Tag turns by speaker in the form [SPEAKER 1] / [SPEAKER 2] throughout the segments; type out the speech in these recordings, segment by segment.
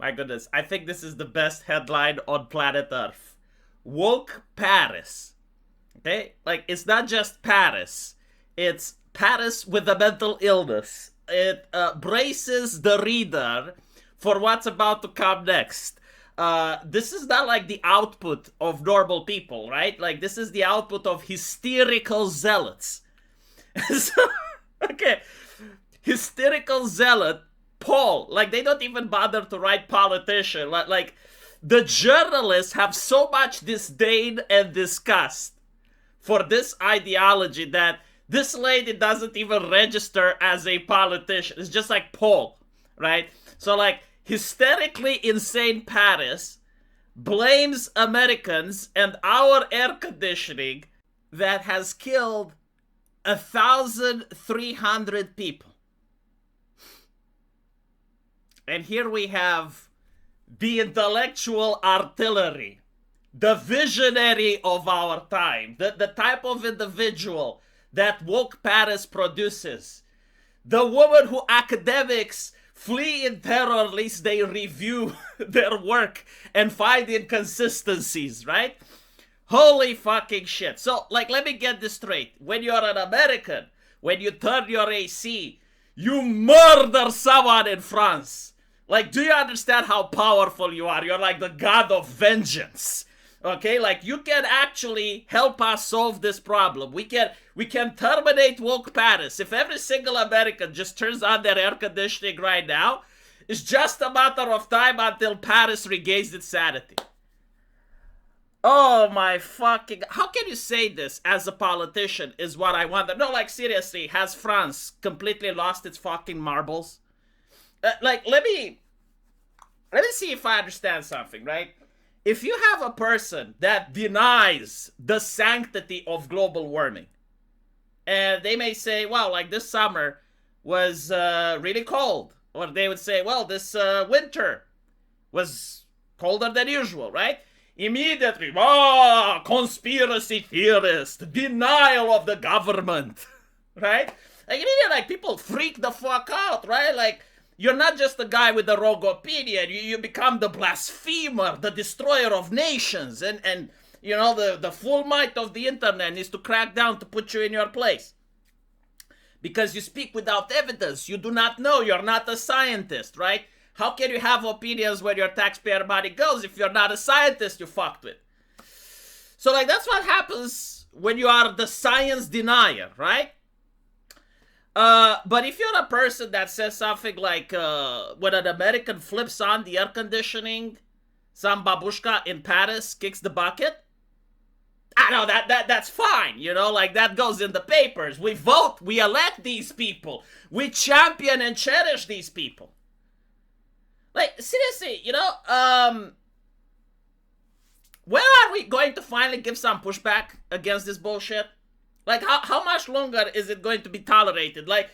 [SPEAKER 1] My goodness, I think this is the best headline on planet Earth. Woke Paris. Okay? Like, it's not just Paris. It's Paris with a mental illness. It braces the reader for what's about to come next. This is not like the output of normal people, right? Like, this is the output of hysterical zealots. So, okay. Hysterical zealot Paul. Like, they don't even bother to write politician. Like the journalists have so much disdain and disgust for this ideology that this lady doesn't even register as a politician. It's just like Paul, right? So, like, hysterically insane Paris blames Americans and our air conditioning that has killed 1,300 people. And here we have the intellectual artillery, the visionary of our time, the type of individual that woke Paris produces, the woman who academics flee in terror lest they review their work and find inconsistencies, right? Holy fucking shit. So, like, let me get this straight. When you're an American, when you turn your AC, you murder someone in France. Like, do you understand how powerful you are? You're like the god of vengeance. Okay, like, you can actually help us solve this problem. We can terminate woke Paris. If every single American just turns on their air conditioning right now, it's just a matter of time until Paris regains its sanity. Oh my fucking... How can you say this as a politician is what I wonder. No, like, seriously, has France completely lost its fucking marbles? Like, let me see if I understand something, right? If you have a person that denies the sanctity of global warming, and they may say, well, like, this summer was really cold, or they would say, well, this winter was colder than usual, right? Immediately, conspiracy theorist, denial of the government, right? Like, immediately, like, people freak the fuck out, right? Like, you're not just the guy with the rogue opinion. You become the blasphemer, the destroyer of nations. And you know, the full might of the internet is to crack down to put you in your place. Because you speak without evidence. You do not know. You're not a scientist, right? How can you have opinions where your taxpayer money goes if you're not a scientist you fucked with? So, like, that's what happens when you are the science denier, right? But if you're a person that says something like, when an American flips on the air conditioning, some babushka in Paris kicks the bucket, I know that's fine, you know, like, that goes in the papers. We vote, we elect these people, we champion and cherish these people. Like, seriously, you know, when are we going to finally give some pushback against this bullshit? Like, how much longer is it going to be tolerated? Like,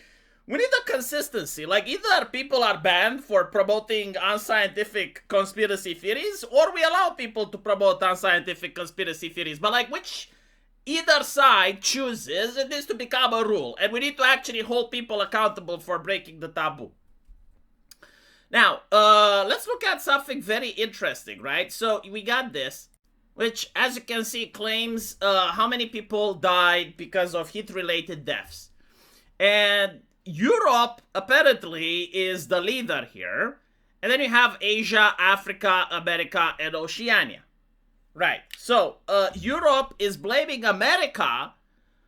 [SPEAKER 1] we need a consistency. Like, either people are banned for promoting unscientific conspiracy theories, or we allow people to promote unscientific conspiracy theories. But, like, which either side chooses, it needs to become a rule. And we need to actually hold people accountable for breaking the taboo. Now, let's look at something very interesting, right? So, we got this, which, as you can see, claims how many people died because of heat-related deaths. And Europe, apparently, is the leader here. And then you have Asia, Africa, America, and Oceania. Right. So, Europe is blaming America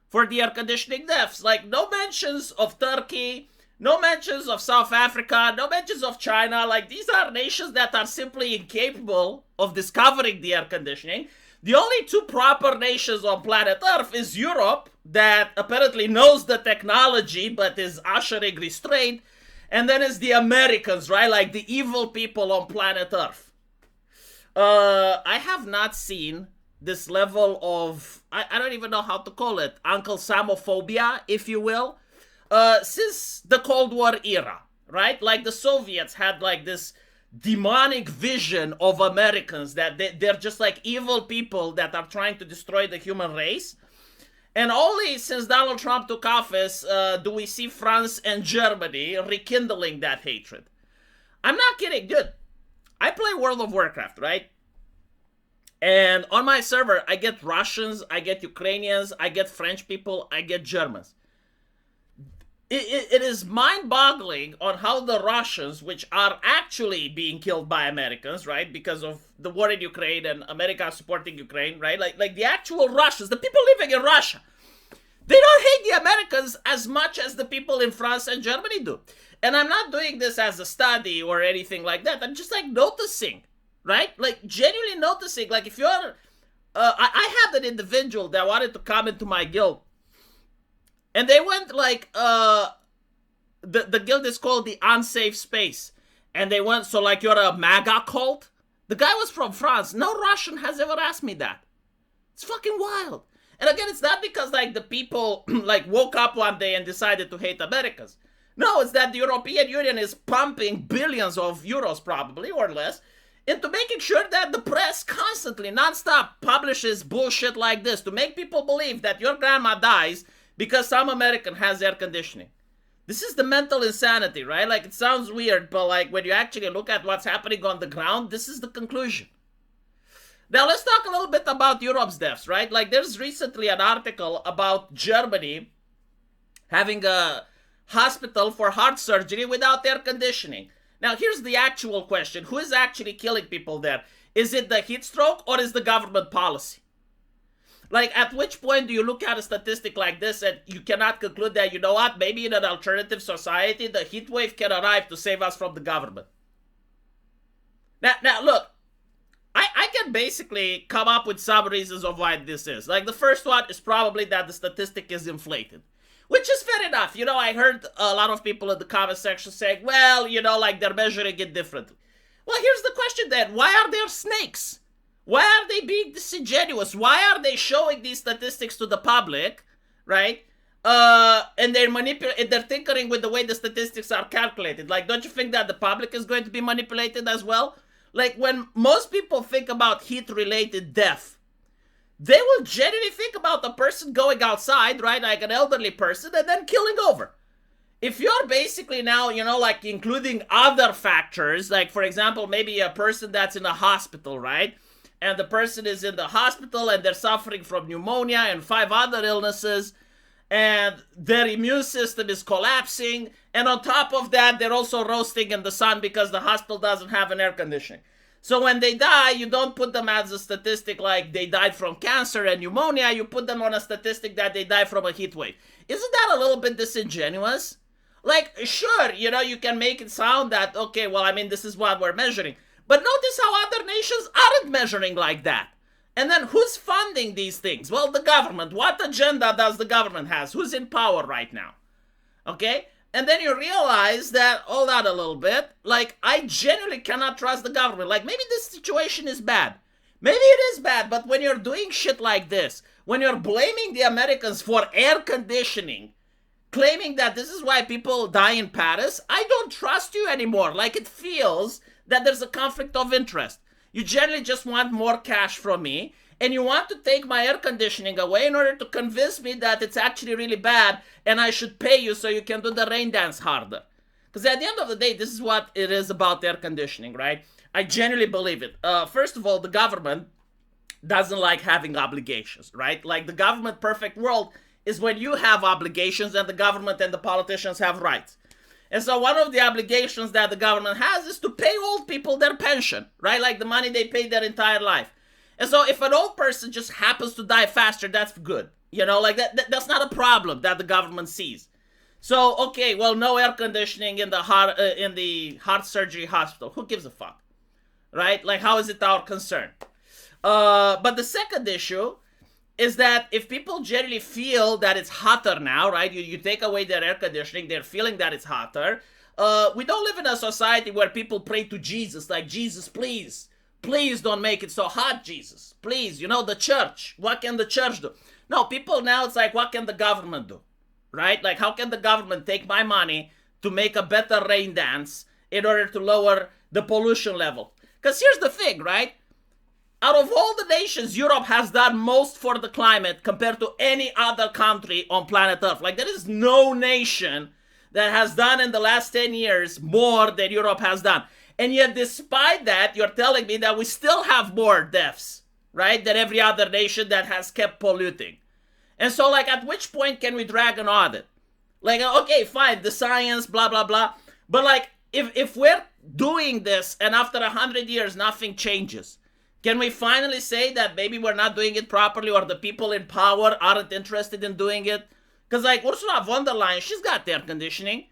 [SPEAKER 1] for the air conditioning deaths. Like, no mentions of Turkey, no mentions of South Africa, no mentions of China. Like, these are nations that are simply incapable of discovering the air conditioning. The only two proper nations on planet Earth is Europe, that apparently knows the technology but is ushering restraint. And then is the Americans, right? Like, the evil people on planet Earth. I have not seen this level of, I don't even know how to call it, Uncle Samophobia, if you will, since the Cold War era, right? Like, the Soviets had, like, this demonic vision of Americans that they're just like evil people that are trying to destroy the human race. And only since Donald Trump took office do we see France and Germany rekindling that hatred. I'm not kidding, dude. I play World of Warcraft, right? And on my server, I get Russians, I get Ukrainians, I get French people, I get Germans. It is mind-boggling on how the Russians, which are actually being killed by Americans, right, because of the war in Ukraine and America supporting Ukraine, right, like the actual Russians, the people living in Russia, they don't hate the Americans as much as the people in France and Germany do. And I'm not doing this as a study or anything like that. I'm just like noticing, right? Like genuinely noticing. Like if you're, I had an individual that wanted to come into my guild, and they went like, the guild is called the Unsafe Space, and they went, so like you're a MAGA cult. The guy was from France. No Russian has ever asked me that. It's fucking wild. And again, it's not because like the people like woke up one day and decided to hate Americans. No, it's that the European Union is pumping billions of euros, probably, or less, into making sure that the press constantly, nonstop, publishes bullshit like this to make people believe that your grandma dies because some American has air conditioning. This is the mental insanity, right? Like, it sounds weird, but like when you actually look at what's happening on the ground, this is the conclusion. Now, let's talk a little bit about Europe's deaths, right? Like, there's recently an article about Germany having a hospital for heart surgery without air conditioning. Now, here's the actual question. Who is actually killing people there? Is it the heat stroke or is the government policy? Like, at which point do you look at a statistic like this and you cannot conclude that, you know what, maybe in an alternative society, the heat wave can arrive to save us from the government? Now look, I can basically come up with some reasons of why this is. Like, the first one is probably that the statistic is inflated. Which is fair enough. You know, I heard a lot of people in the comment section saying, well, you know, like they're measuring it differently. Well, here's the question then. Why are there snakes? Why are they being disingenuous? Why are they showing these statistics to the public, right? And they're tinkering with the way the statistics are calculated. Like, don't you think that the public is going to be manipulated as well? Like, when most people think about heat-related death, they will generally think about a person going outside, right, like an elderly person, and then killing over. If you're basically now, you know, like including other factors, like, for example, maybe a person that's in a hospital, right, and the person is in the hospital and they're suffering from pneumonia and 5 other illnesses, and their immune system is collapsing, and on top of that, they're also roasting in the sun because the hospital doesn't have an air conditioning. So when they die, you don't put them as a statistic like they died from cancer and pneumonia. You put them on a statistic that they died from a heat wave. Isn't that a little bit disingenuous? Like, sure, you know, you can make it sound that, okay, well, I mean, this is what we're measuring. But notice how other nations aren't measuring like that. And then who's funding these things? Well, the government. What agenda does the government has? Who's in power right now? Okay? And then you realize that, hold on a little bit, like, I genuinely cannot trust the government. Like, maybe this situation is bad. Maybe it is bad, but when you're doing shit like this, when you're blaming the Americans for air conditioning, claiming that this is why people die in Paris, I don't trust you anymore. Like, it feels that there's a conflict of interest. You generally just want more cash from me, and you want to take my air conditioning away in order to convince me that it's actually really bad and I should pay you so you can do the rain dance harder. Because at the end of the day, this is what it is about air conditioning, right? I genuinely believe it. First of all, the government doesn't like having obligations, right? Like, the government perfect world is when you have obligations and the government and the politicians have rights. And so one of the obligations that the government has is to pay old people their pension, right? Like the money they paid their entire life. And so if an old person just happens to die faster, that's good. You know, like that's not a problem that the government sees. So, okay, well, no air conditioning in the heart surgery hospital. Who gives a fuck? Right? Like, how is it our concern? But the second issue is that if people generally feel that it's hotter now, right? You take away their air conditioning, they're feeling that it's hotter. We don't live in a society where people pray to Jesus, like, Jesus, please don't make it so hot, Jesus. Please, you know, the church. What can the church do? No, people now, it's like, what can the government do? Right? Like, how can the government take my money to make a better rain dance in order to lower the pollution level? Because here's the thing, right? Out of all the nations, Europe has done most for the climate compared to any other country on planet Earth. Like, there is no nation that has done in the last 10 years more than Europe has done. And yet, despite that, you're telling me that we still have more deaths, right, than every other nation that has kept polluting. And so, like, at which point can we drag an audit? Like, okay, fine, the science, blah, blah, blah. But, like, if we're doing this and after 100 years nothing changes, can we finally say that maybe we're not doing it properly or the people in power aren't interested in doing it? Because, like, Ursula von der Leyen, she's got air conditioning,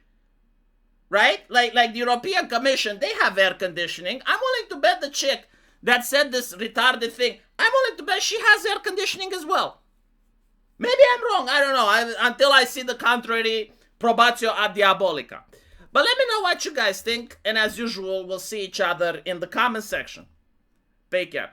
[SPEAKER 1] right? Like the European Commission, they have air conditioning. I'm willing to bet the chick that said this retarded thing, I'm willing to bet she has air conditioning as well. Maybe I'm wrong. I don't know. Until I see the contrary, probatio ad diabolica. But let me know what you guys think. And as usual, we'll see each other in the comment section. Take care.